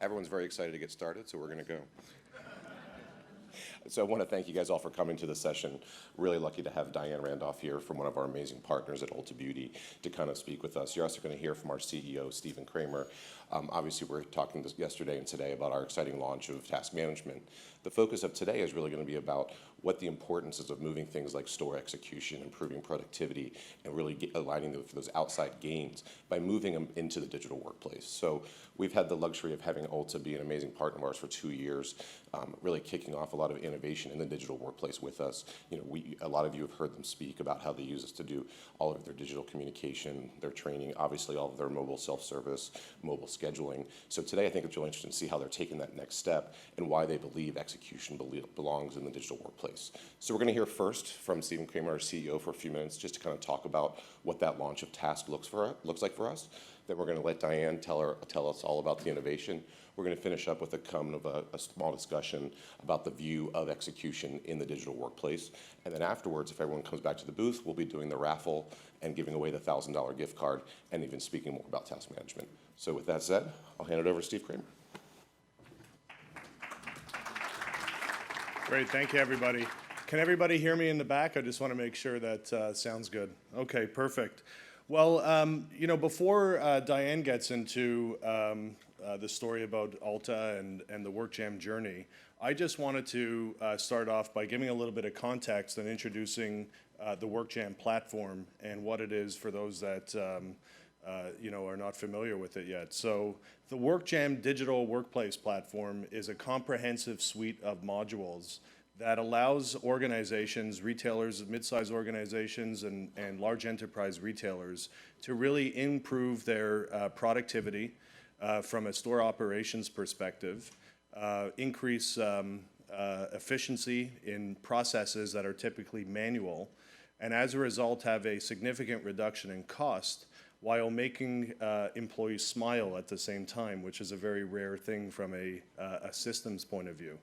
Everyone's very excited to get started, so we're going to go. So I want to thank you guys all for coming to the session. Really lucky to have Diane Randolph here from one of our amazing partners at Ulta Beauty to kind of speak with us. You're also going to hear from our CEO, Stephen Kramer. Obviously, we were talking yesterday and today about our exciting launch of task management. The focus of today is really going to be about what the importance is of moving things like store execution, improving productivity, and really aligning those outside gains by moving them into the digital workplace. So we've had the luxury of having Ulta be an amazing partner of ours for 2 years, really kicking off a lot of innovation in the digital workplace with us. You know, a lot of you have heard them speak about how they use us to do all of their digital communication, their training, obviously all of their mobile self-service, mobile scheduling. So today I think it's really interesting to see how they're taking that next step and why they believe execution belongs in the digital workplace. So we're going to hear first from Stephen Kramer, our CEO, for a few minutes just to kind of talk about what that launch of Task looks like for us. Then we're going to let Diane tell us all about the innovation. We're going to finish up with a small discussion about the view of execution in the digital workplace. And then afterwards, if everyone comes back to the booth, we'll be doing the raffle and giving away the $1,000 gift card and even speaking more about task management. So with that said, I'll hand it over to Steve Kramer. Great, thank you, everybody. Can everybody hear me in the back? I just want to make sure that sounds good. Okay, perfect. Well, you know, before Diane gets into the story about Ulta and the WorkJam journey, I just wanted to start off by giving a little bit of context and introducing the WorkJam platform and what it is for those that you know, are not familiar with it yet. So the WorkJam digital workplace platform is a comprehensive suite of modules that allows organizations, retailers, mid-sized organizations, and large enterprise retailers to really improve their productivity from a store operations perspective, increase efficiency in processes that are typically manual, and as a result have a significant reduction in cost while making employees smile at the same time, which is a very rare thing from a systems point of view.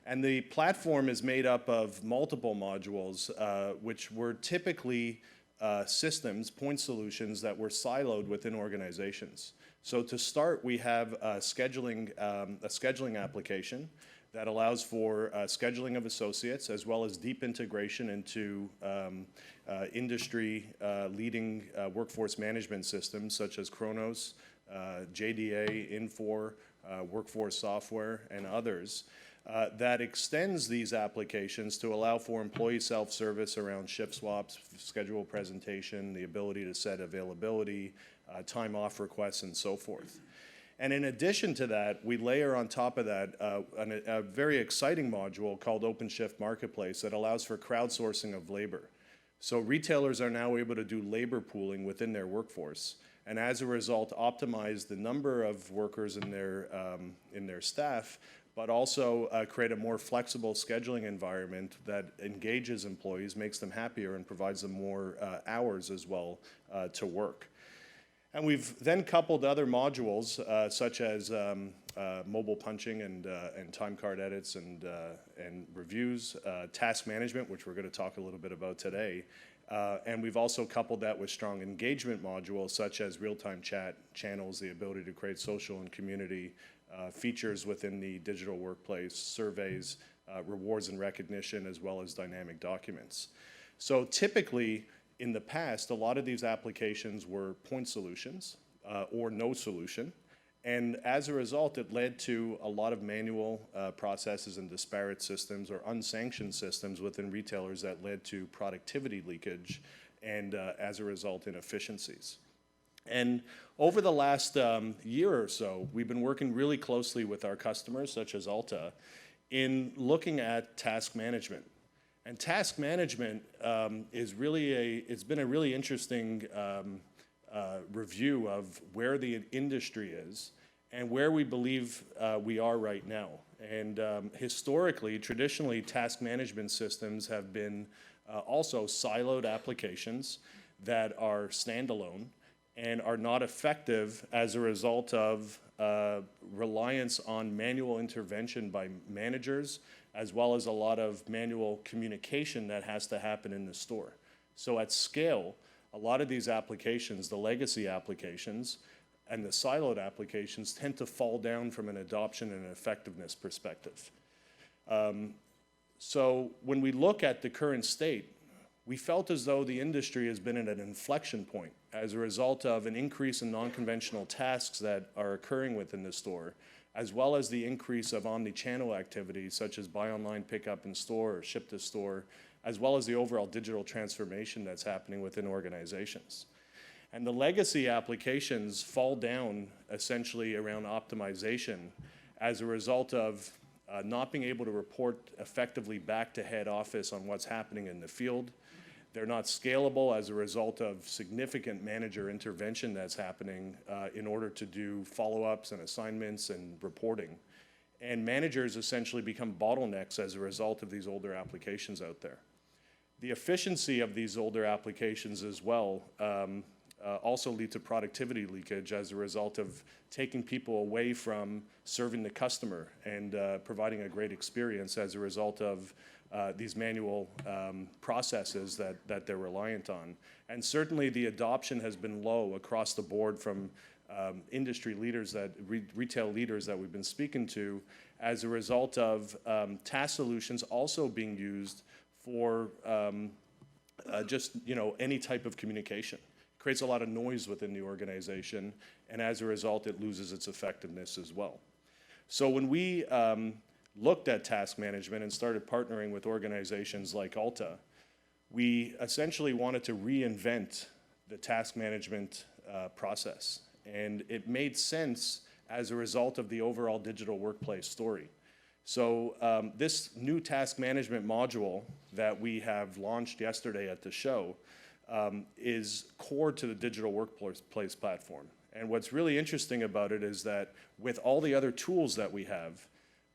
And the platform is made up of multiple modules, which were typically systems, point solutions that were siloed within organizations. So to start, we have a scheduling application that allows for scheduling of associates as well as deep integration into industry leading workforce management systems such as Kronos, JDA, Infor, Workforce Software, and others. That extends these applications to allow for employee self-service around shift swaps, schedule presentation, the ability to set availability, time off requests, and so forth. And in addition to that, we layer on top of that a very exciting module called OpenShift Marketplace that allows for crowdsourcing of labor. So retailers are now able to do labor pooling within their workforce, and as a result, optimize the number of workers in their staff, but also create a more flexible scheduling environment that engages employees, makes them happier, and provides them more hours as well to work. And we've then coupled other modules such as mobile punching and time card edits and reviews, task management, which we're going to talk a little bit about today. And we've also coupled that with strong engagement modules such as real-time chat channels, the ability to create social and community features within the digital workplace, surveys, rewards and recognition, as well as dynamic documents. So typically, in the past, a lot of these applications were point solutions or no solution. And as a result, it led to a lot of manual processes and disparate systems or unsanctioned systems within retailers that led to productivity leakage and, as a result, inefficiencies. And over the last year or so, we've been working really closely with our customers, such as Ulta, in looking at task management. And task management is really it's been a really interesting review of where the industry is and where we believe we are right now. And historically, traditionally, task management systems have been also siloed applications that are standalone and are not effective as a result of reliance on manual intervention by managers, as well as a lot of manual communication that has to happen in the store. So at scale, a lot of these applications, the legacy applications, and the siloed applications tend to fall down from an adoption and effectiveness perspective. So when we look at the current state, we felt as though the industry has been at an inflection point as a result of an increase in non-conventional tasks that are occurring within the store, as well as the increase of omni-channel activities such as buy online, pick up in store, or ship to store, as well as the overall digital transformation that's happening within organizations. And the legacy applications fall down essentially around optimization as a result of not being able to report effectively back to head office on what's happening in the field. They're not scalable as a result of significant manager intervention that's happening in order to do follow-ups and assignments and reporting. And managers essentially become bottlenecks as a result of these older applications out there. The efficiency of these older applications as well also lead to productivity leakage as a result of taking people away from serving the customer and providing a great experience as a result of these manual processes that they're reliant on. And certainly the adoption has been low across the board from industry leaders, retail leaders that we've been speaking to, as a result of task solutions also being used for just any type of communication. Creates a lot of noise within the organization, and as a result, it loses its effectiveness as well. So when we looked at task management and started partnering with organizations like Alta, we essentially wanted to reinvent the task management process. And it made sense as a result of the overall digital workplace story. So this new task management module that we have launched yesterday at the show is core to the digital workplace platform. And what's really interesting about it is that with all the other tools that we have,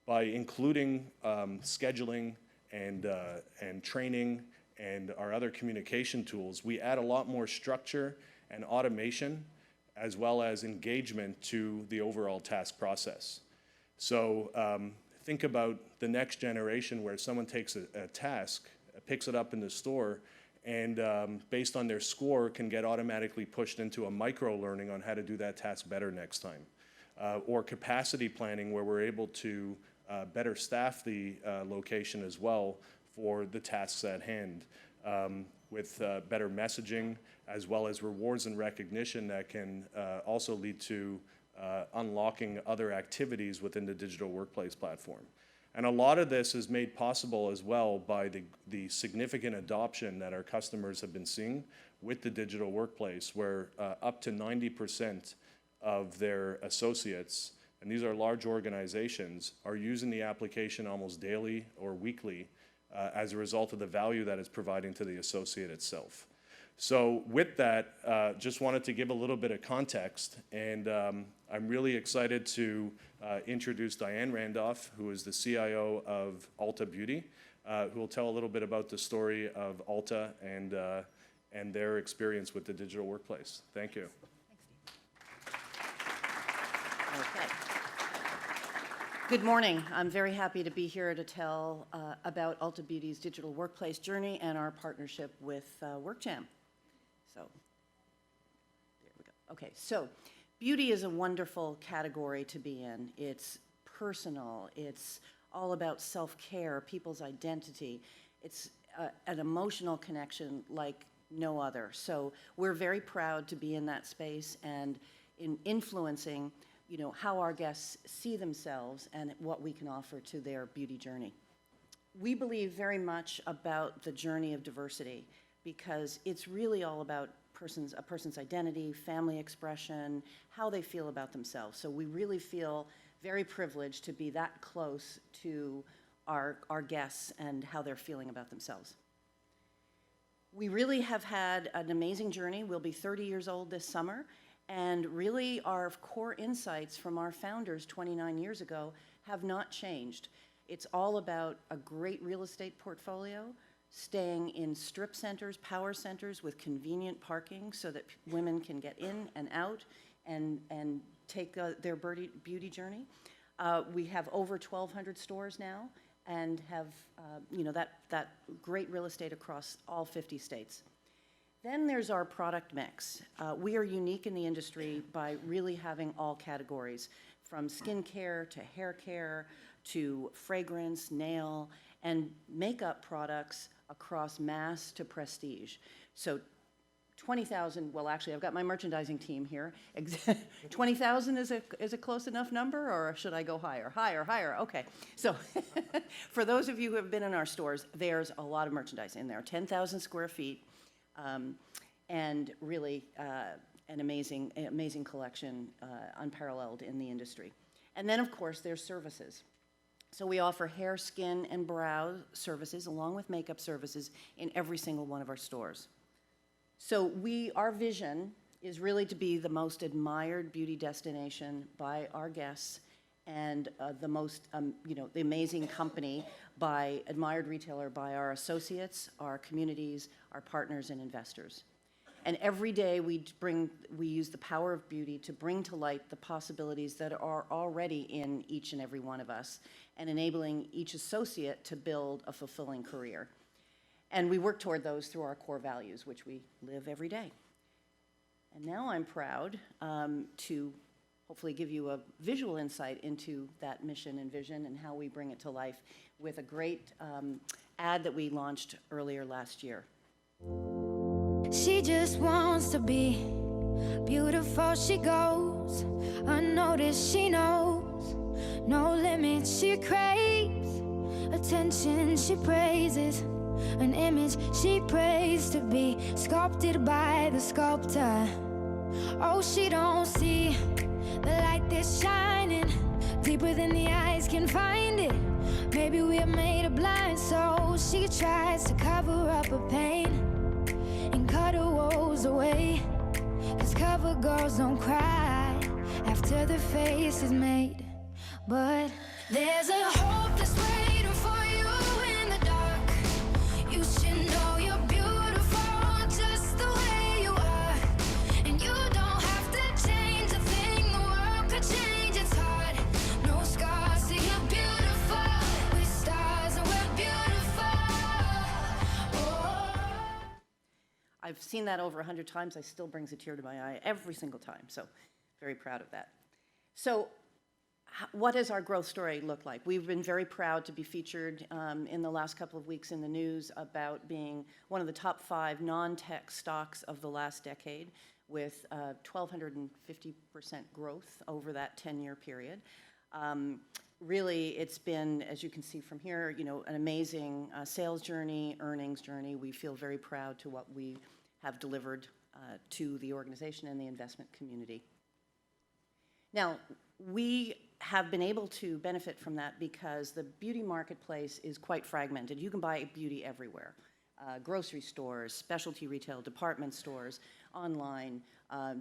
by including scheduling and training and our other communication tools, we add a lot more structure and automation as well as engagement to the overall task process. So think about the next generation where someone takes a task, picks it up in the store, and based on their score can get automatically pushed into a micro-learning on how to do that task better next time. Or capacity planning where we're able to better staff the location as well for the tasks at hand with better messaging as well as rewards and recognition that can also lead to unlocking other activities within the digital workplace platform. And a lot of this is made possible as well by the significant adoption that our customers have been seeing with the digital workplace, where up to 90% of their associates, and these are large organizations, are using the application almost daily or weekly as a result of the value that it's providing to the associate itself. So with that, just wanted to give a little bit of context, and I'm really excited to introduce Diane Randolph, who is the CIO of Ulta Beauty, who will tell a little bit about the story of Ulta and their experience with the digital workplace. Thank you. Okay. Good morning. I'm very happy to be here to tell about Ulta Beauty's digital workplace journey and our partnership with WorkJam. So, there we go. Okay, so beauty is a wonderful category to be in. It's personal. It's all about self-care, people's identity. It's an emotional connection like no other. So we're very proud to be in that space and in influencing how our guests see themselves and what we can offer to their beauty journey. We believe very much about the journey of diversity because it's really all about a person's identity, family expression, how they feel about themselves. So we really feel very privileged to be that close to our guests and how they're feeling about themselves. We really have had an amazing journey. We'll be 30 years old this summer. And really, our core insights from our founders 29 years ago have not changed. It's all about a great real estate portfolio, staying in strip centers, power centers with convenient parking so that women can get in and out and take their beauty journey. We have over 1,200 stores now and have that great real estate across all 50 states. Then there's our product mix. We are unique in the industry by really having all categories, from skincare to hair care to fragrance, nail, and makeup products across mass to prestige. So 20,000, well, actually, I've got my merchandising team here. 20,000 is a close enough number, or should I go higher? Higher, higher, okay. So for those of you who have been in our stores, there's a lot of merchandise in there, 10,000 square feet, and really an amazing collection, unparalleled in the industry. And then, of course, there's services. So we offer hair, skin, and brow services, along with makeup services, in every single one of our stores. So our vision is really to be the most admired beauty destination by our guests, and the amazing company admired retailer by our associates, our communities, our partners, and investors. And every day we use the power of beauty to bring to light the possibilities that are already in each and every one of us, and enabling each associate to build a fulfilling career. And we work toward those through our core values, which we live every day. And now I'm proud to hopefully give you a visual insight into that mission and vision and how we bring it to life with a great ad that we launched earlier last year. She just wants to be beautiful. She goes unnoticed. She knows no limits. She craves attention. She praises an image she prays to be sculpted by the sculptor. Oh, she don't see the light that's shining deeper than the eyes can find it. Maybe we are made of blind, so she tries to cover up her pain and cut her woes away. 'Cause cover girls don't cry after the face is made. But there's a hope that's waiting for you in the dark. You should know you're beautiful just the way you are. And you don't have to change a thing, the world could change its heart. No scars, so you're beautiful. With stars and we're beautiful. Oh. I've seen that over 100 times. I still brings a tear to my eye every single time, so very proud of that. So what does our growth story look like? We've been very proud to be featured in the last couple of weeks in the news about being one of the top 5 non-tech stocks of the last decade, with 1,250% growth over that 10-year period. Really, it's been, as you can see from here, an amazing sales journey, earnings journey. We feel very proud to what we have delivered to the organization and the investment community. Now, we have been able to benefit from that because the beauty marketplace is quite fragmented. You can buy beauty everywhere. Grocery stores, specialty retail, department stores, online,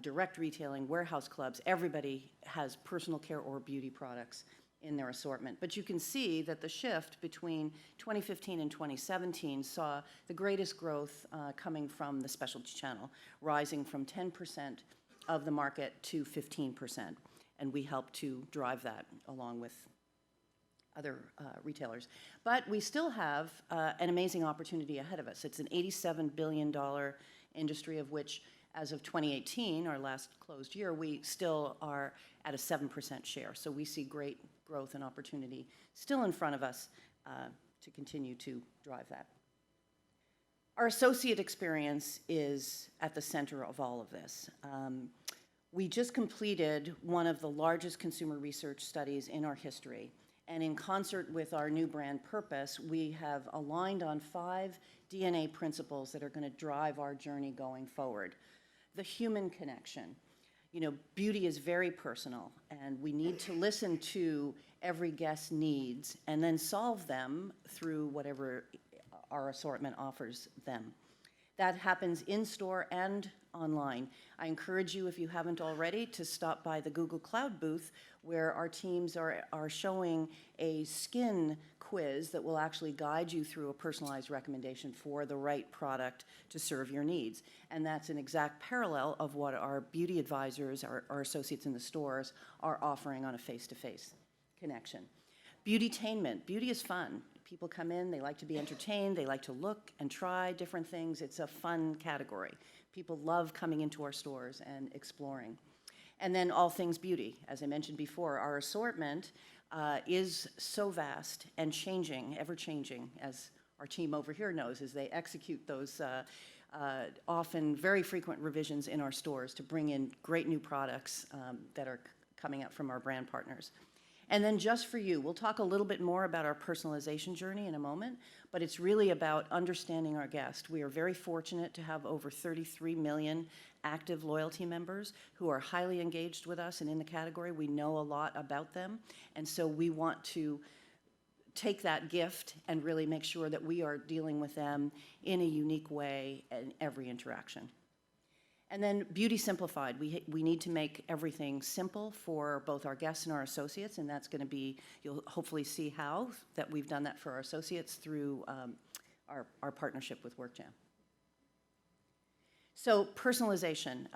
direct retailing, warehouse clubs. Everybody has personal care or beauty products in their assortment. But you can see that the shift between 2015 and 2017 saw the greatest growth coming from the specialty channel, rising from 10% of the market to 15%. And we help to drive that along with other retailers. But we still have an amazing opportunity ahead of us. It's an $87 billion industry, of which, as of 2018, our last closed year, we still are at a 7% share. So we see great growth and opportunity still in front of us to continue to drive that. Our associate experience is at the center of all of this. We just completed one of the largest consumer research studies in our history. And in concert with our new brand purpose, we have aligned on 5 DNA principles that are going to drive our journey going forward. The human connection. Beauty is very personal, and we need to listen to every guest's needs and then solve them through whatever our assortment offers them. That happens in-store and online. I encourage you, if you haven't already, to stop by the Google Cloud booth, where our teams are showing a skin quiz that will actually guide you through a personalized recommendation for the right product to serve your needs. And that's an exact parallel of what our beauty advisors, our associates in the stores, are offering on a face-to-face connection. Beautytainment. Beauty is fun. People come in, they like to be entertained, they like to look and try different things. It's a fun category. People love coming into our stores and exploring. And then all things beauty. As I mentioned before, our assortment is so vast and changing, ever changing, as our team over here knows, as they execute those often very frequent revisions in our stores to bring in great new products that are coming out from our brand partners. And then just for you, we'll talk a little bit more about our personalization journey in a moment, but it's really about understanding our guest. We are very fortunate to have over 33 million active loyalty members who are highly engaged with us and in the category. We know a lot about them, and so we want to take that gift and really make sure that we are dealing with them in a unique way in every interaction. And then Beauty Simplified. We need to make everything simple for both our guests and our associates, and that's going to be, you'll hopefully see how that we've done that for our associates through our partnership with WorkJam. So personalization.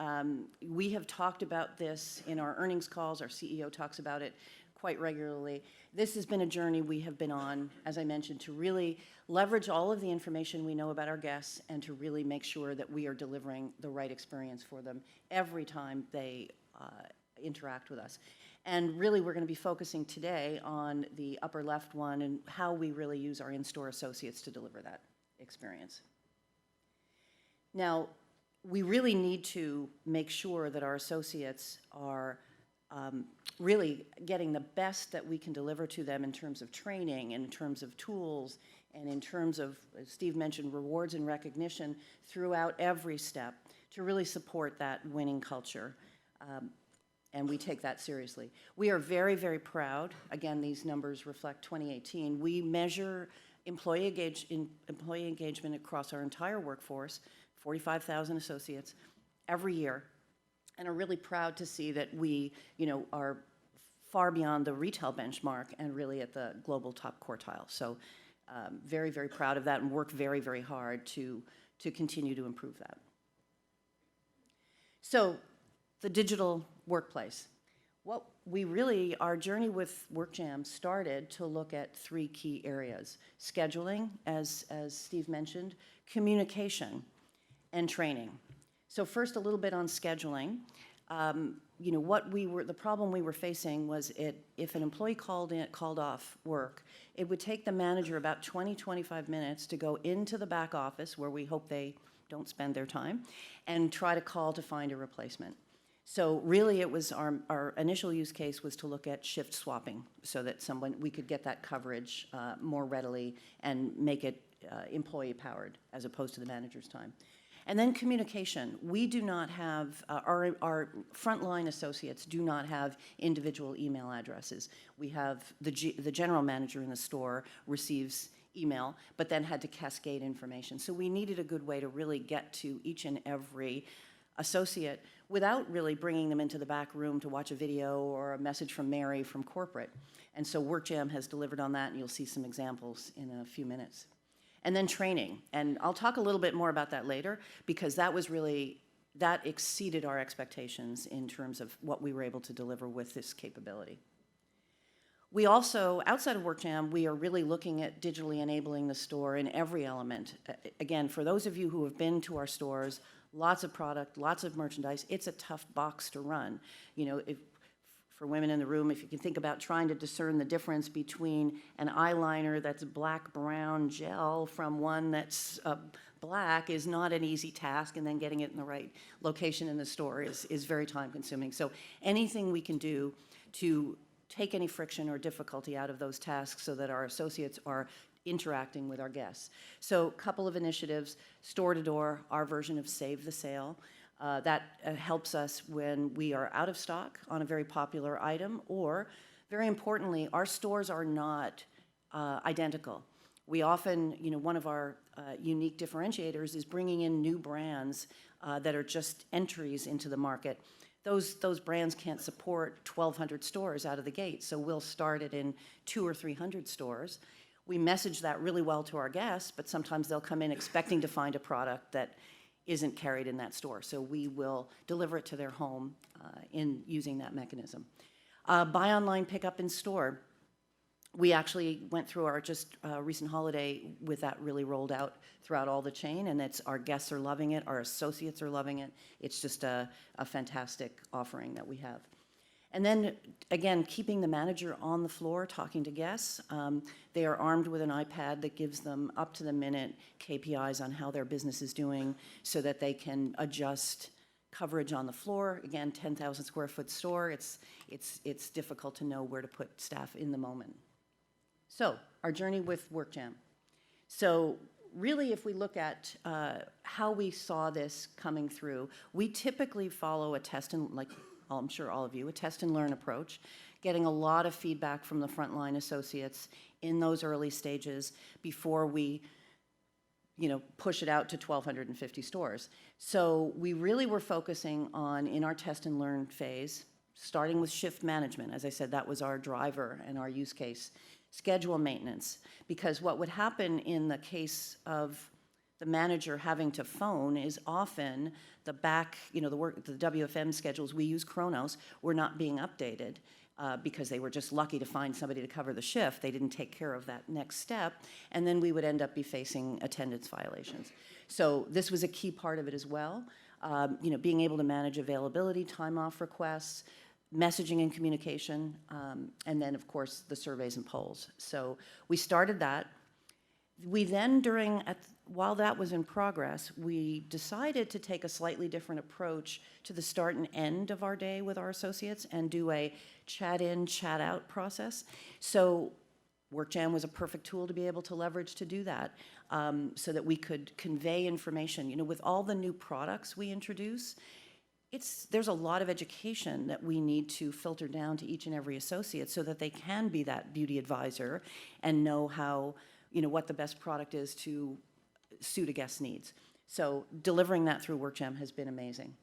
We have talked about this in our earnings calls. Our CEO talks about it quite regularly. This has been a journey we have been on, as I mentioned, to really leverage all of the information we know about our guests and to really make sure that we are delivering the right experience for them every time they interact with us. And really, we're going to be focusing today on the upper left one and how we really use our in-store associates to deliver that experience. Now, we really need to make sure that our associates are really getting the best that we can deliver to them in terms of training, in terms of tools, and in terms of, as Steve mentioned, rewards and recognition throughout every step to really support that winning culture. And we take that seriously. We are very, very proud. Again, these numbers reflect 2018. We measure employee engagement across our entire workforce, 45,000 associates, every year, and are really proud to see that we, are far beyond the retail benchmark and really at the global top quartile. So very, very proud of that and work very, very hard to continue to improve that. So the digital workplace. Our journey with WorkJam started to look at three key areas: scheduling, as Steve mentioned, communication, and training. So first, a little bit on scheduling. The problem we were facing was if an employee called off work, it would take the manager about 20-25 minutes to go into the back office, where we hope they don't spend their time, and try to call to find a replacement. So really, it was our initial use case was to look at shift swapping, so that we could get that coverage more readily and make it employee powered as opposed to the manager's time. And then communication. We do not have, our frontline associates do not have individual email addresses. We have the general manager in the store receives email, but then had to cascade information. So we needed a good way to really get to each and every associate without really bringing them into the back room to watch a video or a message from Mary from corporate. And so WorkJam has delivered on that, and you'll see some examples in a few minutes. And then training, and I'll talk a little bit more about that later, because that exceeded our expectations in terms of what we were able to deliver with this capability. We also, outside of WorkJam, we are really looking at digitally enabling the store in every element. Again, for those of you who have been to our stores, lots of product, lots of merchandise, it's a tough box to run. For women in the room, if you can think about trying to discern the difference between an eyeliner that's black-brown gel from one that's black is not an easy task, and then getting it in the right location in the store is very time-consuming. So anything we can do to take any friction or difficulty out of those tasks so that our associates are interacting with our guests. So a couple of initiatives: store-to-door, our version of Save the Sale. That helps us when we are out of stock on a very popular item, or, very importantly, our stores are not identical. We often, one of our unique differentiators is bringing in new brands that are just entries into the market. Those brands can't support 1,200 stores out of the gate, so we'll start it in 200 or 300 stores. We message that really well to our guests, but sometimes they'll come in expecting to find a product that isn't carried in that store. So we will deliver it to their home in using that mechanism. Buy online, pick up in store. We actually went through our just recent holiday with that really rolled out throughout all the chain, and our guests are loving it, our associates are loving it. It's just a fantastic offering that we have. And then, again, keeping the manager on the floor talking to guests. They are armed with an iPad that gives them up-to-the-minute KPIs on how their business is doing so that they can adjust coverage on the floor. Again, 10,000 square foot store, it's difficult to know where to put staff in the moment. So, our journey with WorkJam. So, really, if we look at how we saw this coming through, we typically follow a test and, like I'm sure all of you, a test and learn approach, getting a lot of feedback from the frontline associates in those early stages before we push it out to 1,250 stores. So we really were focusing on, in our test and learn phase, starting with shift management. As I said, that was our driver and our use case. Schedule maintenance, because what would happen in the case of the manager having to phone is often the WFM schedules, we use Kronos, were not being updated because they were just lucky to find somebody to cover the shift. They didn't take care of that next step, and then we would end up facing attendance violations. So this was a key part of it as well. Being able to manage availability, time off requests, messaging and communication, and then, of course, the surveys and polls. So we started that. We then, while that was in progress, we decided to take a slightly different approach to the start and end of our day with our associates and do a chat in, chat out process. So WorkJam was a perfect tool to be able to leverage to do that, so that we could convey information. With all the new products we introduce, there's a lot of education that we need to filter down to each and every associate so that they can be that beauty advisor and know how, what the best product is to suit a guest's needs. So delivering that through WorkJam has been amazing.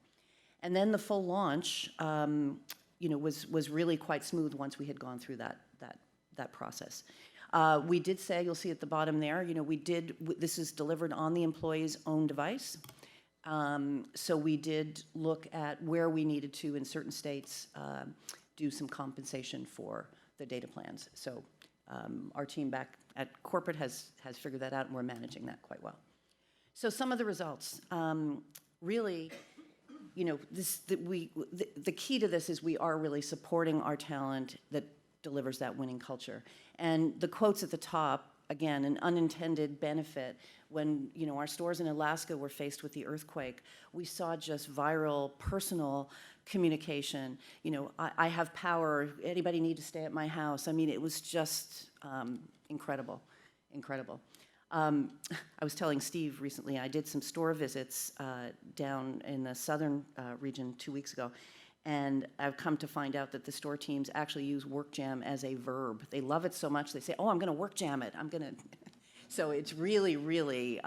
And then the full launch, was really quite smooth once we had gone through that process. We did say, you'll see at the bottom there, this is delivered on the employee's own device. So we did look at where we needed to, in certain states, do some compensation for the data plans. So our team back at corporate has figured that out, and we're managing that quite well. So some of the results, really, the key to this is we are really supporting our talent that delivers that winning culture. And the quotes at the top, again, an unintended benefit. When our stores in Alaska were faced with the earthquake, we saw just viral, personal communication. I have power. Anybody need to stay at my house? I mean, it was just incredible. I was telling Steve recently, I did some store visits down in the southern region 2 weeks ago, and I've come to find out that the store teams actually use WorkJam as a verb. They love it so much, they say, oh, I'm going to WorkJam it. So it's really, really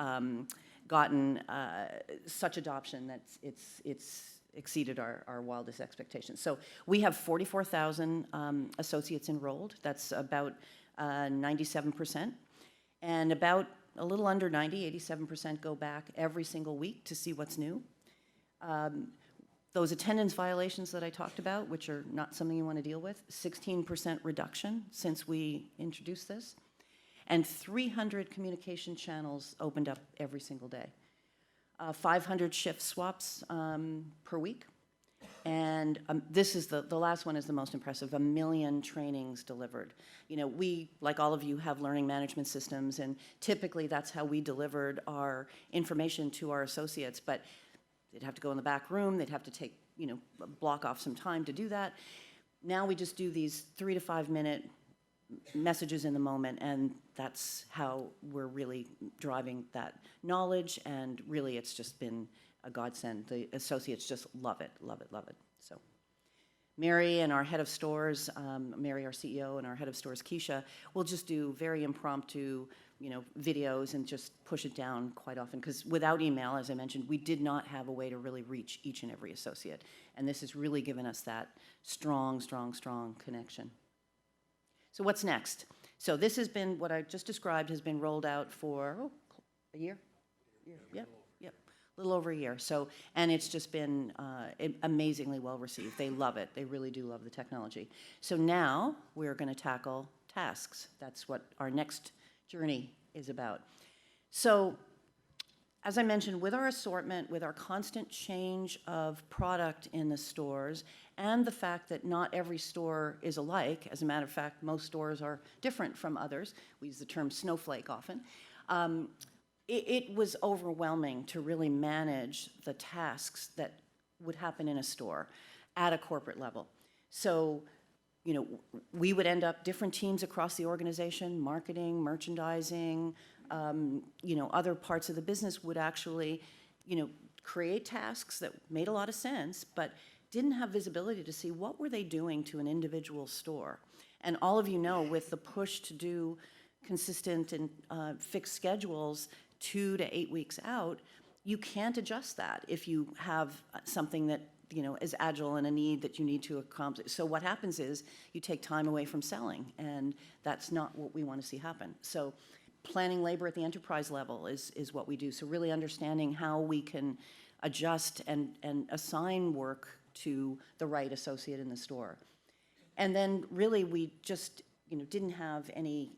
gotten such adoption that it's exceeded our wildest expectations. So we have 44,000 associates enrolled. That's about 97%. And about a little under 87% go back every single week to see what's new. Those attendance violations that I talked about, which are not something you want to deal with, 16% reduction since we introduced this. And 300 communication channels opened up every single day. 500 shift swaps per week. And this is the last one is the most impressive, 1 million trainings delivered. We, like all of you, have learning management systems, and typically that's how we delivered our information to our associates, but they'd have to go in the back room, they'd have to take, block off some time to do that. Now we just do these 3 to 5 minute messages in the moment, and that's how we're really driving that knowledge, and really it's just been a godsend. The associates just love it. So Mary and our head of stores, Mary, our CEO, and our head of stores, Keisha, will just do very impromptu, videos and just push it down quite often, because without email, as I mentioned, we did not have a way to really reach each and every associate, and this has really given us that strong connection. So what's next? So this has been, what I just described has been rolled out for a year? Yep, a little over a year. So, and it's just been amazingly well received. They love it. They really do love the technology. So now we're going to tackle tasks. That's what our next journey is about. So, as I mentioned, with our assortment, with our constant change of product in the stores, and the fact that not every store is alike, as a matter of fact, most stores are different from others. We use the term snowflake often. It was overwhelming to really manage the tasks that would happen in a store at a corporate level. So, you know, we would end up different teams across the organization, marketing, merchandising, you know, other parts of the business would actually, you know, create tasks that made a lot of sense, but didn't have visibility to see what were they doing to an individual store. And all of you know, with the push to do consistent and fixed schedules 2 to 8 weeks out, you can't adjust that if you have something that, you know, is agile and a need that you need to accomplish. So what happens is you take time away from selling, and that's not what we want to see happen. So planning labor at the enterprise level is what we do. So really understanding how we can adjust and assign work to the right associate in the store. And then really we just, you know, didn't have any,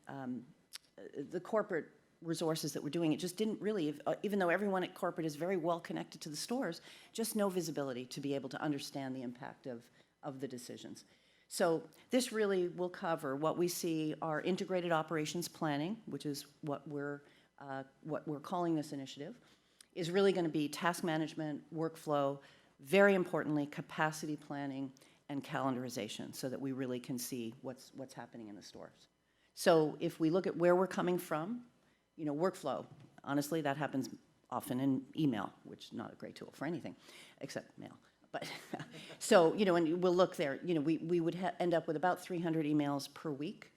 the corporate resources that were doing it just didn't really, even though everyone at corporate is very well connected to the stores, just no visibility to be able to understand the impact of the decisions. So this really will cover what we see are integrated operations planning, which is what we're calling this initiative, is really going to be task management, workflow, very importantly, capacity planning and calendarization, so that we really can see what's happening in the stores. So if we look at where we're coming from, you know, workflow, honestly, that happens often in email, which is not a great tool for anything except mail. But so, you know, and we'll look there, you know, we would end up with about 300 emails per week,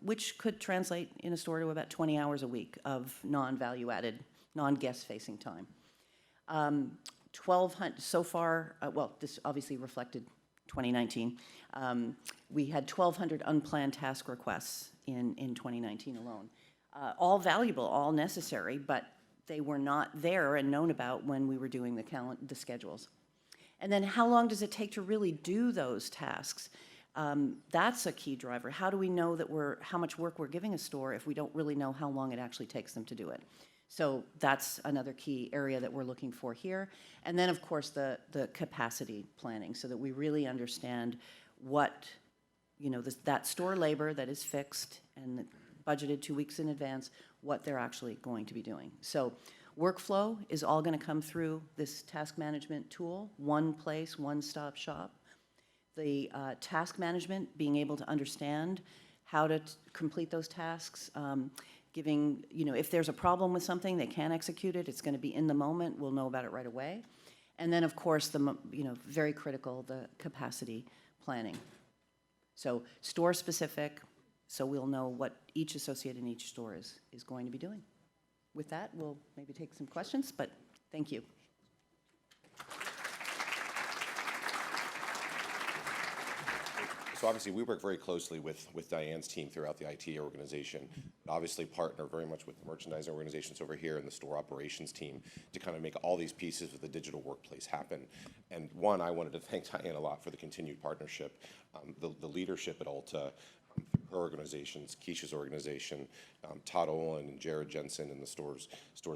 which could translate in a store to about 20 hours a week of non-value added, non-guest facing time. 1,200, so far, well, this obviously reflected 2019. We had 1,200 unplanned task requests in 2019 alone. All valuable, all necessary, but they were not there and known about when we were doing the schedules. And then how long does it take to really do those tasks? That's a key driver. How do we know that how much work we're giving a store if we don't really know how long it actually takes them to do it? So that's another key area that we're looking for here. And then, of course, the capacity planning, so that we really understand what, you know, that store labor that is fixed and budgeted 2 weeks in advance, what they're actually going to be doing. So workflow is all going to come through this task management tool, one place, one-stop shop. The task management, being able to understand how to complete those tasks, giving, you know, if there's a problem with something, they can't execute it, it's going to be in the moment, we'll know about it right away. And then, of course, you know, very critical, the capacity planning. So store-specific, so we'll know what each associate in each store is going to be doing. With that, we'll maybe take some questions, but thank you. So obviously, we work very closely with Diane's team throughout the IT organization. Obviously, partner very much with the merchandising organizations over here and the store operations team to kind of make all these pieces of the digital workplace happen. And one, I wanted to thank Diane a lot for the continued partnership, the leadership at Ulta, her organizations, Keisha's organization, Todd Olin and Jared Jensen in the stores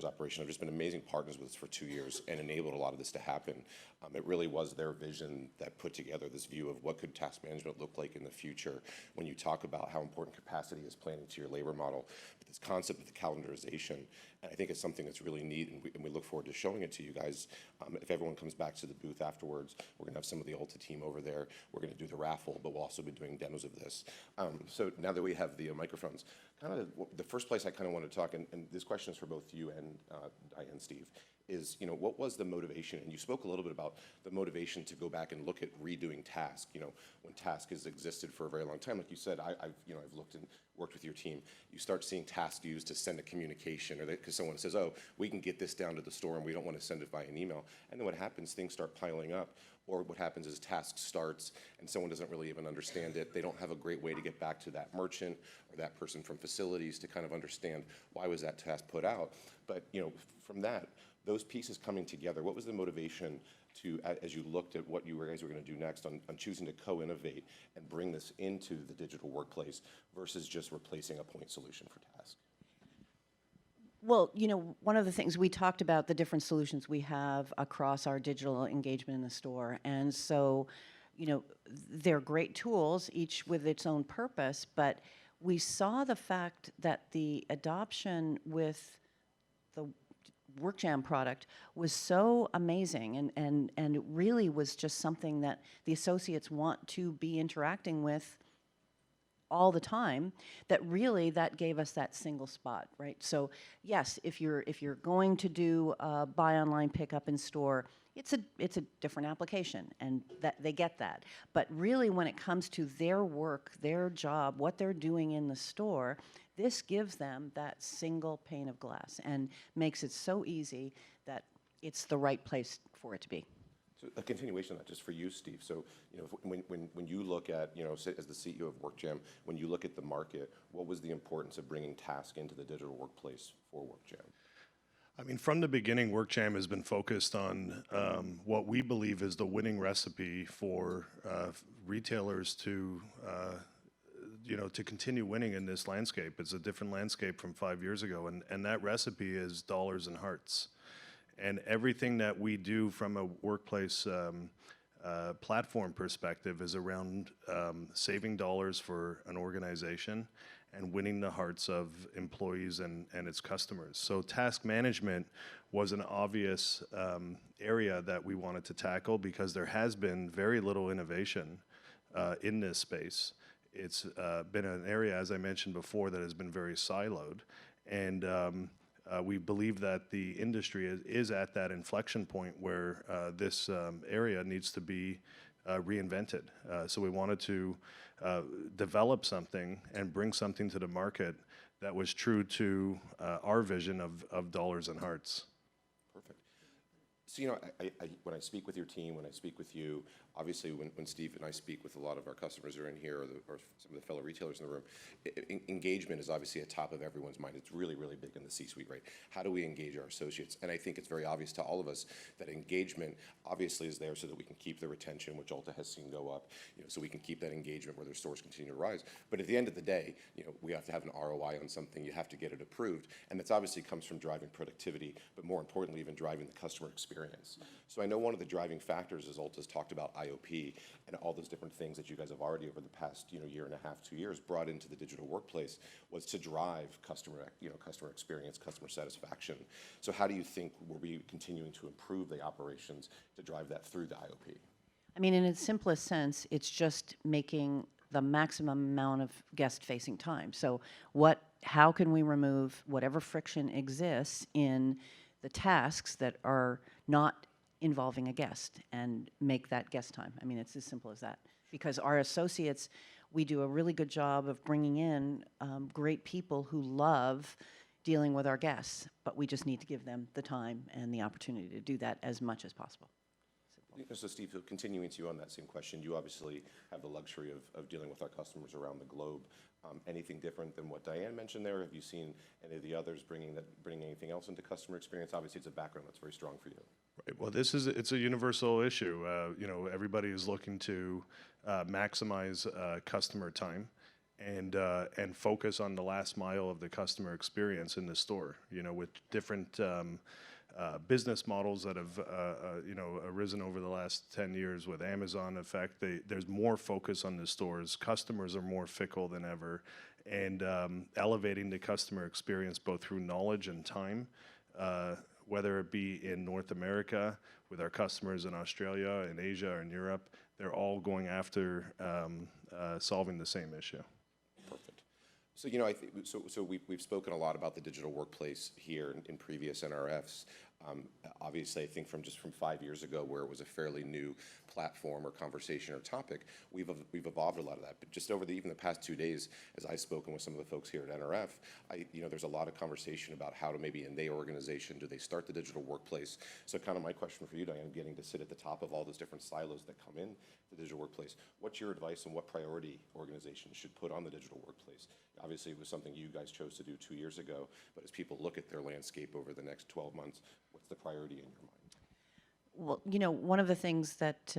operation have just been amazing partners with us for 2 years and enabled a lot of this to happen. It really was their vision that put together this view of what could task management look like in the future when you talk about how important capacity is playing into your labor model. But this concept of the calendarization, and I think it's something that's really neat, and we look forward to showing it to you guys. If everyone comes back to the booth afterwards, we're going to have some of the Ulta team over there. We're going to do the raffle, but we'll also be doing demos of this. So now that we have the microphones, kind of the first place I kind of want to talk, and this question is for both you and Diane, Steve, is, you know, what was the motivation? And you spoke a little bit about the motivation to go back and look at redoing task. You know, when task has existed for a very long time, like you said, I've looked and worked with your team. You start seeing task used to send a communication, or because someone says, oh, we can get this down to the store and we don't want to send it via an email. And then what happens, things start piling up. Or what happens is task starts and someone doesn't really even understand it. They don't have a great way to get back to that merchant or that person from facilities to kind of understand why was that task put out. But, you know, from that, those pieces coming together, what was the motivation as you looked at what you guys were going to do next on choosing to co-innovate and bring this into the digital workplace versus just replacing a point solution for task? Well, one of the things we talked about, the different solutions we have across our digital engagement in the store. And so, they're great tools, each with its own purpose, but we saw the fact that the adoption with the WorkJam product was so amazing and it really was just something that the associates want to be interacting with all the time, that gave us that single spot, right? So yes, if you're going to do buy online, pick up in store, it's a different application, and that they get that. But really, when it comes to their work, their job, what they're doing in the store, this gives them that single pane of glass and makes it so easy that it's the right place for it to be. So a continuation of that, just for you, Steve. So, when you look at, as the CEO of WorkJam, when you look at the market, what was the importance of bringing task into the digital workplace for WorkJam? I mean, from the beginning, WorkJam has been focused on what we believe is the winning recipe for retailers to continue winning in this landscape. It's a different landscape from 5 years ago, and that recipe is dollars and hearts. And everything that we do from a workplace platform perspective is around saving dollars for an organization and winning the hearts of employees and its customers. So task management was an obvious area that we wanted to tackle because there has been very little innovation in this space. It's been an area, as I mentioned before, that has been very siloed. And we believe that the industry is at that inflection point where this area needs to be reinvented. So we wanted to develop something and bring something to the market that was true to our vision of dollars and hearts. Perfect. So, when I speak with your team, when I speak with you, obviously when Steve and I speak with a lot of our customers who are in here or some of the fellow retailers in the room, engagement is obviously at top of everyone's mind. It's really, really big in the C-suite, right? How do we engage our associates? And I think it's very obvious to all of us that engagement obviously is there so that we can keep the retention, which Ulta has seen go up, so we can keep that engagement where their stores continue to rise. But at the end of the day, we have to have an ROI on something. You have to get it approved. And that's obviously comes from driving productivity, but more importantly, even driving the customer experience. So I know one of the driving factors is Ulta's talked about IOP and all those different things that you guys have already over the past year and a half, 2 years brought into the digital workplace was to drive customer experience, customer satisfaction. So how do you think we'll be continuing to improve the operations to drive that through the IOP? I mean, in its simplest sense, it's just making the maximum amount of guest-facing time. So how can we remove whatever friction exists in the tasks that are not involving a guest and make that guest time? I mean, it's as simple as that. Because our associates, we do a really good job of bringing in great people who love dealing with our guests, but we just need to give them the time and the opportunity to do that as much as possible. So Steve, continuing to you on that same question, you obviously have the luxury of dealing with our customers around the globe. Anything different than what Diane mentioned there? Have you seen any of the others bringing anything else into customer experience? Obviously, it's a background that's very strong for you. Right. Well, it's a universal issue. Everybody is looking to maximize customer time and focus on the last mile of the customer experience in the store. With different business models that have arisen over the last 10 years with Amazon effect, there's more focus on the stores. Customers are more fickle than ever, and elevating the customer experience both through knowledge and time, whether it be in North America with our customers in Australia, in Asia, or in Europe, they're all going after solving the same issue. Perfect. So I think we've spoken a lot about the digital workplace here in previous NRFs. Obviously, I think from 5 years ago, where it was a fairly new platform or conversation or topic, we've evolved a lot of that. But just over even the past 2 days, as I've spoken with some of the folks here at NRF, there's a lot of conversation about how to maybe in their organization do they start the digital workplace. So kind of my question for you, Diane, getting to sit at the top of all those different silos that come in the digital workplace, what's your advice on what priority organizations should put on the digital workplace? Obviously, it was something you guys chose to do 2 years ago, but as people look at their landscape over the next 12 months, what's the priority in your mind? Well, one of the things that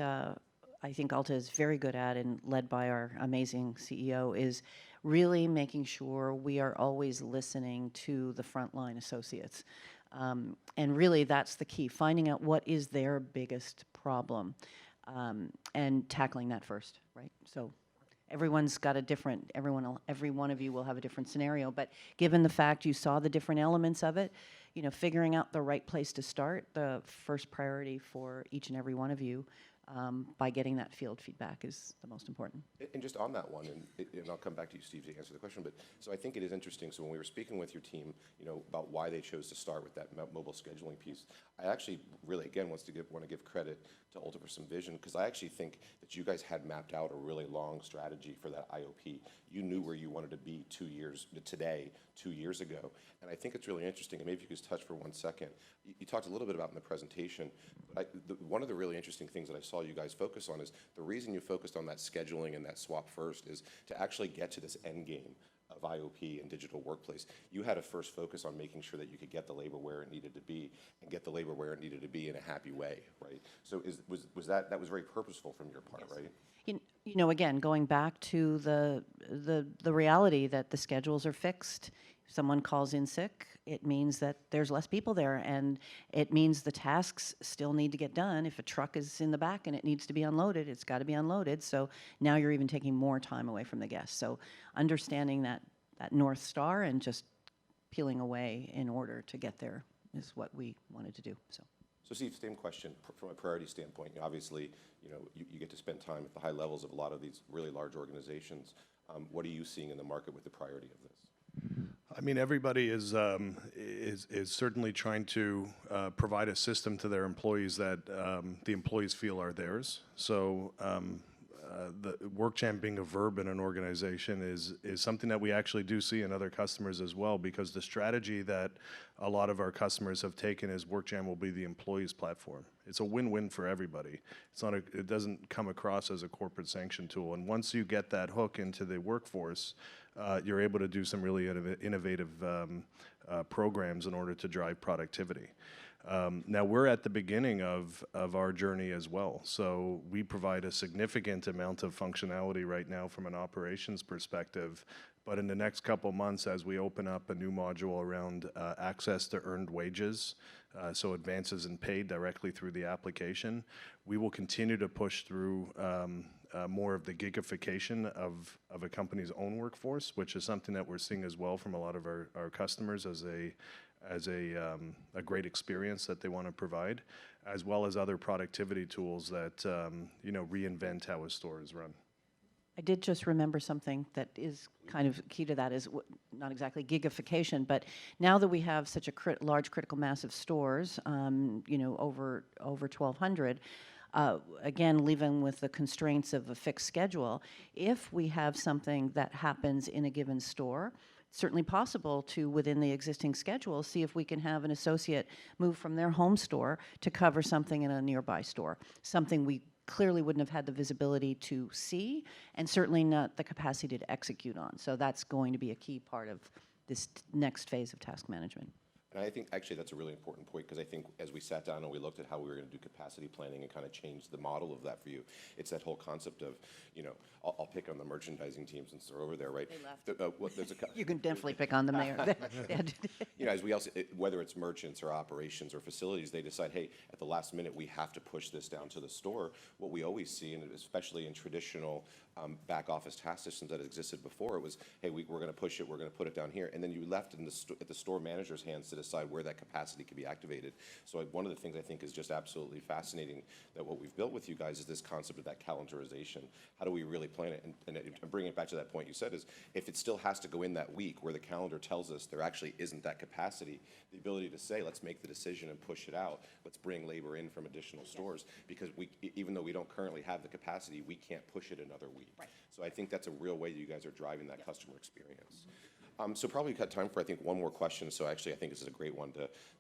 I think Alta is very good at, and led by our amazing CEO, is really making sure we are always listening to the frontline associates. And really, that's the key, finding out what is their biggest problem, and tackling that first, right? So everyone's got a different, every one of you will have a different scenario, but given the fact you saw the different elements of it, figuring out the right place to start, the first priority for each and every one of you, by getting that field feedback is the most important. And just on that one, and I'll come back to you, Steve, to answer the question, but so I think it is interesting. So when we were speaking with your team, about why they chose to start with that mobile scheduling piece, I actually really, again, want to give credit to Ulta for some vision, because I actually think that you guys had mapped out a really long strategy for that IOP. You knew where you wanted to be 2 years ago. And I think it's really interesting, and maybe if you could just touch for 1 second. You talked a little bit about in the presentation, but one of the really interesting things that I saw you guys focus on is the reason you focused on that scheduling and that swap first is to actually get to this end game of IOP and digital workplace. You had a first focus on making sure that you could get the labor where it needed to be and get the labor where it needed to be in a happy way, right? So was that was very purposeful from your part, right? Again, going back to the reality that the schedules are fixed. If someone calls in sick, it means that there's less people there, and it means the tasks still need to get done. If a truck is in the back and it needs to be unloaded, it's got to be unloaded. So now you're even taking more time away from the guests. So understanding that North Star and just peeling away in order to get there is what we wanted to do. So Steve, same question from a priority standpoint. Obviously, you get to spend time at the high levels of a lot of these really large organizations. What are you seeing in the market with the priority of this? I mean, everybody is certainly trying to provide a system to their employees that the employees feel are theirs. So the WorkJam being a verb in an organization is something that we actually do see in other customers as well, because the strategy that a lot of our customers have taken is WorkJam will be the employees' platform. It's a win-win for everybody. It doesn't come across as a corporate sanction tool. And once you get that hook into the workforce, you're able to do some really innovative programs in order to drive productivity. Now, we're at the beginning of our journey as well. So we provide a significant amount of functionality right now from an operations perspective. But in the next couple months, as we open up a new module around access to earned wages, so advances in pay directly through the application, we will continue to push through more of the gigification of a company's own workforce, which is something that we're seeing as well from a lot of our customers as a great experience that they want to provide, as well as other productivity tools that reinvent how a store is run. I did just remember something that is kind of key to that is not exactly gigification, but now that we have such a large critical mass of stores, over 1,200, again, leaving with the constraints of a fixed schedule, if we have something that happens in a given store, it's certainly possible to, within the existing schedule, see if we can have an associate move from their home store to cover something in a nearby store, something we clearly wouldn't have had the visibility to see, and certainly not the capacity to execute on. So that's going to be a key part of this next phase of task management. And I think actually that's a really important point, because I think as we sat down and we looked at how we were going to do capacity planning and kind of change the model of that for you, it's that whole concept of, I'll pick on the merchandising team since they're over there, right? They left. There's You can definitely pick on them there. As we also, whether it's merchants or operations or facilities, they decide, hey, at the last minute, we have to push this down to the store. What we always see, and especially in traditional back office task systems that existed before, it was, hey, we're going to push it, we're going to put it down here. And then you left in at the store manager's hands to decide where that capacity could be activated. So one of the things I think is just absolutely fascinating that what we've built with you guys is this concept of that calendarization. How do we really plan it? And bringing it back to that point you said is, if it still has to go in that week where the calendar tells us there actually isn't that capacity, the ability to say, let's make the decision and push it out. Let's bring labor in from additional stores, because even though we don't currently have the capacity, we can't push it another week. Right. So I think that's a real way you guys are driving that customer experience. So probably got time for, I think, one more question. So actually, I think this is a great one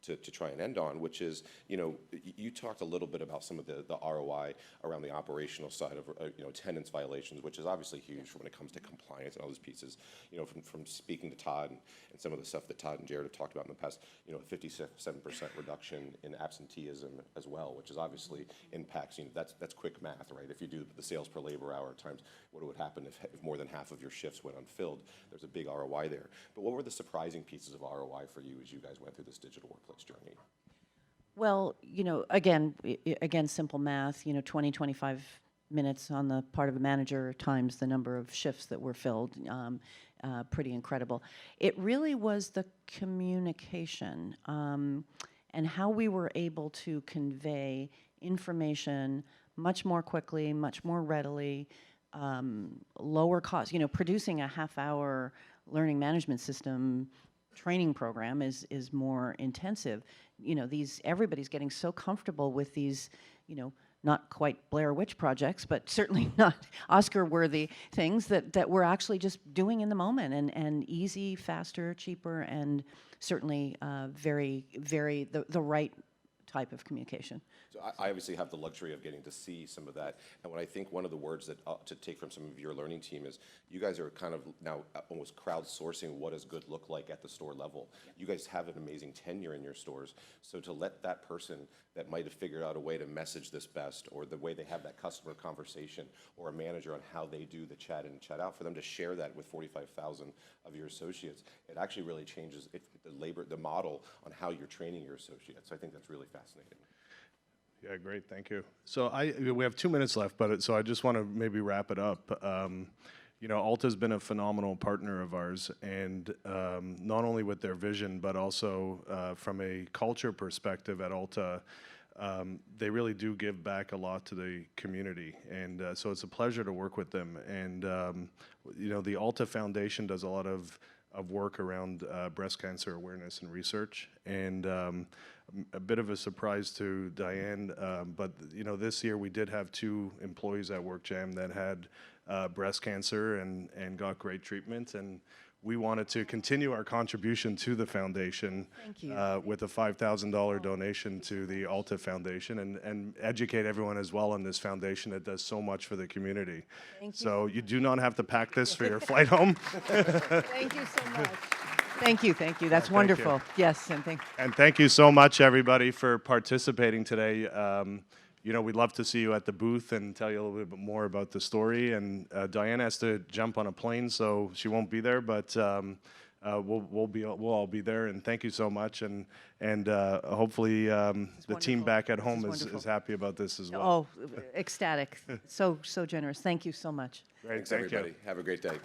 to try and end on, which is, you talked a little bit about some of the ROI around the operational side of, attendance violations, which is obviously huge when it comes to compliance and all those pieces. From speaking to Todd and some of the stuff that Todd and Jared have talked about in the past, a 57% reduction in absenteeism as well, which is obviously impacts, that's quick math, right? If you do the sales per labor hour times what would happen if more than half of your shifts went unfilled, there's a big ROI there. But what were the surprising pieces of ROI for you as you guys went through this digital workplace journey? Well, again, simple math, 20, 25 minutes on the part of a manager times the number of shifts that were filled, pretty incredible. It really was the communication and how we were able to convey information much more quickly, much more readily, lower cost. Producing a half-hour learning management system training program is more intensive. Everybody's getting so comfortable with these, not quite Blair Witch projects, but certainly not Oscar-worthy things that we're actually just doing in the moment, and easy, faster, cheaper, and certainly very, very the right type of communication. So I obviously have the luxury of getting to see some of that. And what I think one of the words that to take from some of your learning team is you guys are kind of now almost crowdsourcing what does good look like at the store level. You guys have an amazing tenure in your stores. So to let that person that might have figured out a way to message this best, or the way they have that customer conversation, or a manager on how they do the chat in and chat out, for them to share that with 45,000 of your associates, it actually really changes the model on how you're training your associates. So I think that's really fascinating. Yeah, great, thank you. So we have 2 minutes left, so I just want to maybe wrap it up. Ulta's been a phenomenal partner of ours, and not only with their vision, but also from a culture perspective at Ulta, they really do give back a lot to the community, and so it's a pleasure to work with them. And the Ulta Foundation does a lot of work around breast cancer awareness and research, and a bit of a surprise to Diane, but this year we did have 2 employees at WorkJam that had breast cancer and got great treatment, and we wanted to continue our contribution to the foundation. Thank you. With a $5,000 donation to the Ulta Foundation, and educate everyone as well on this foundation that does so much for the community. Thank you. So you do not have to pack this for your flight home. Thank you so much. Thank you. That's thank you. wonderful. Yes, and And thank you so much, everybody, for participating today. We'd love to see you at the booth and tell you a little bit more about the story. And Diane has to jump on a plane, so she won't be there, but we'll all be there. And thank you so much. And hopefully the team wonderful. back at This home is is wonderful. happy about this as well. Oh, ecstatic. So generous. Thank you so much. Great, Thanks, thank you. everybody. Have a great day.